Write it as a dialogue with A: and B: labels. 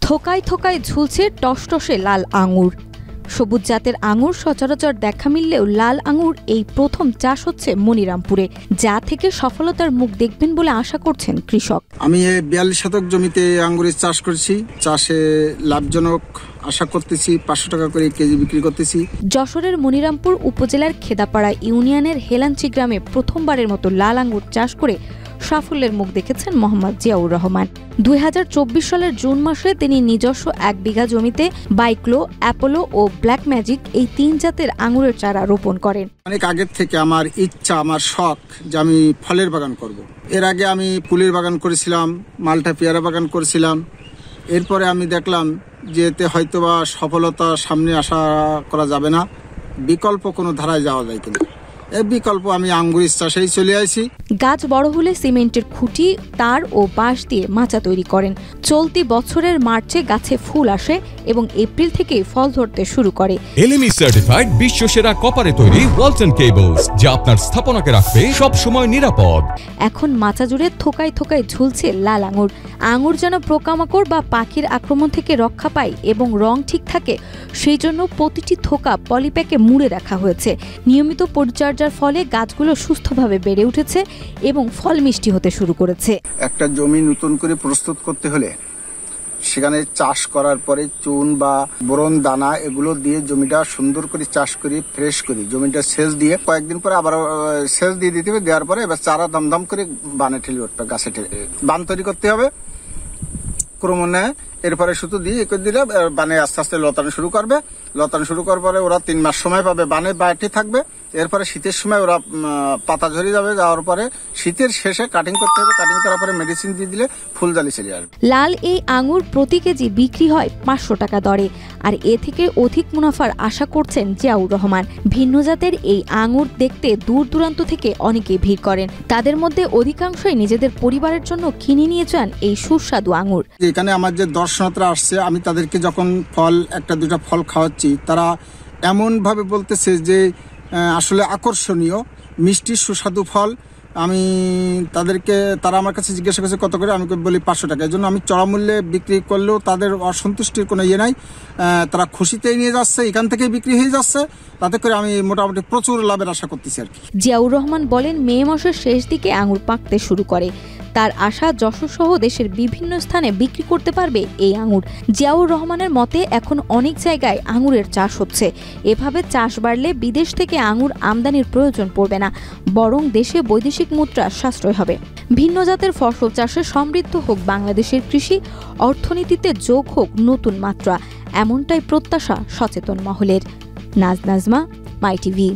A: থোকায় থোকায় ঝুলছে টসটসে লাল আঙুর। সবুজ জাতের আঙুর সচরাচর দেখা মিললেও লাল আঙুর এই প্রথম চাষ হচ্ছে মনিরামপুরে, যা থেকে সফলতার মুখ দেখবেন বলে আশা করছেন কৃষক।
B: আমি 42 শতক জমিতে আঙ্গুরের চাষ করছি। চাষে লাভজনক আশা করতেছি, 500 টাকা করে কেজি বিক্রি করতেছি।
A: যশোরের মনিরামপুর উপজেলার খেদাপাড়া ইউনিয়নের হেলাঞ্চি গ্রামে প্রথমবারের মতো লাল আঙুর চাষ করে সাফল্যের মুখ দেখেছেন মোহাম্মদ জিয়াউর রহমান। 2024 সালের জুন মাসে তিনি নিজস্ব 1 বিঘা জমিতে বাইক্লো, অ্যাপোলো ও ব্ল্যাক ম্যাজিক এই 3 জাতের আঙুরের চারা রোপণ করেন।
B: অনেক আগের থেকে আমার ইচ্ছা, আমার শখ যে আমি ফলের বাগান করব। এর আগে আমি ফুলের বাগান করেছিলাম, মালটা পেয়ারা বাগান করেছিলাম। এরপরে আমি দেখলাম যে এতে হয়তোবা সফলতা সামনে আশা করা যাবে না, বিকল্প কোনো ধারায় যাওয়া যায় কিনা। এই বিকল্প আমি আঙ্গুরের চাষেই চলে আসি।
A: গাছ বড় হলে সিমেন্টের খুঁটি, তার ও বাঁশ দিয়ে মাচা তৈরি করেন। চলতি বছরের মার্চে গাছে ফুল আসে এবং এপ্রিল থেকে ফল ধরতে শুরু করে।
C: এলএমই সার্টিফাইড বিশ্বসেরা কপারে তৈরি ওয়ালটন কেবলস, যা আপনার স্থাপনাকে রাখবে সব সময় নিরাপদ।
A: এখন মাচা জুড়ে থোকায় থোকায় ঝুলছে লাল আঙুর। আঙুর যেন পোকামাকড় বা পাখির আক্রমণ থেকে রক্ষা পায় এবং রং ঠিক থাকে, সেই জন্য প্রতিটি থোকা পলিপ্যাকে মুড়ে রাখা হয়েছে। নিয়মিত পরিচর্যার ফলে গাছগুলো সুস্থভাবে বেড়ে উঠেছে এবং ফল মিষ্টি হতে শুরু করেছে।
B: একটা জমি নতুন করে প্রস্তুত করতে হলে সেখানে চাষ করার পরে চুন বা বোরন দানা এগুলো দিয়ে জমিটা সুন্দর করে চাষ করি, ফ্রেশ করি। জমিটা সেচ দিয়ে কয়েকদিন পরে আবার সেচ দিয়ে দিতে হবে। দেওয়ার পরে এবার চারা দাম করে বানে ঠেলে উঠবে, গাছে ঠেলে বান তৈরি করতে হবে ক্রমান্বয়ে। এরপরে শুধু দিয়ে করে দিলে বানে আস্তে আস্তে লতানো শুরু করবে। লতানো শুরু করার পরে ওরা 3 মাস সময় পাবে, বানে বাটি থাকবে। এরপরে শীতের সময় ওরা পাতা ঝরে যাবে। যাওয়ার পরে শীতের শেষে কাটিং করতে হবে। কাটিং করার পরে মেডিসিন দিয়ে দিলে ফুলজালি চলে আসবে।
A: লাল এই আঙুর প্রতি কেজি বিক্রি হয় 500 টাকা দরে, আর এ থেকে অধিক মুনাফার আশা করছেন জিয়াউর রহমান। ভিন্ন জাতের এই আঙুর দেখতে দূর দূরান্ত থেকে অনেকেই ভিড় করেন। তাদের মধ্যে অধিকাংশই নিজেদের পরিবারের জন্য কিনে নিয়ে যান এই সুস্বাদু আঙুর।
B: এখানে আমার যে দর্শনার্থীরা আসছে, আমি তাদেরকে যখন ফল 1-2টা ফল খাওয়াচ্ছি, তারা এমনভাবে বলতেছে যে আসলে আকর্ষণীয়, মিষ্টি সুস্বাদু ফল। আমি তারা আমার কাছে জিজ্ঞাসা করছে কত করে, আমি বলি 500 টাকা। এই জন্য আমি চড়া মূল্যে বিক্রি করলেও তাদের অসন্তুষ্টির কোনো ইয়ে নাই। তারা খুশিতেই নিয়ে যাচ্ছে, এখান থেকেই বিক্রি হয়ে যাচ্ছে। তাতে করে আমি মোটামুটি প্রচুর লাভের আশা করতেছি আর কি।
A: জিয়াউর রহমান বলেন, মে মাসের শেষ দিকে আঙুর পাকতে শুরু করে। তার আশা যশোর সহ দেশের বিভিন্ন স্থানে বিক্রি করতে পারবে এই আঙুর। জিয়াউর রহমানের মতে এখন অনেক জায়গায় আঙুরের চাষ হচ্ছে। এভাবে চাষ বাড়লে বিদেশ থেকে আঙুর আমদানির প্রয়োজন পড়বে না, বরং দেশে বৈদেশিক মুদ্রা সাশ্রয় হবে। ভিন্ন জাতের ফসল চাষে সমৃদ্ধ হোক বাংলাদেশের কৃষি, অর্থনীতিতে যোগ হোক নতুন মাত্রা, এমনটাই প্রত্যাশা সচেতন মহলের। নাজমা, মাই টিভি।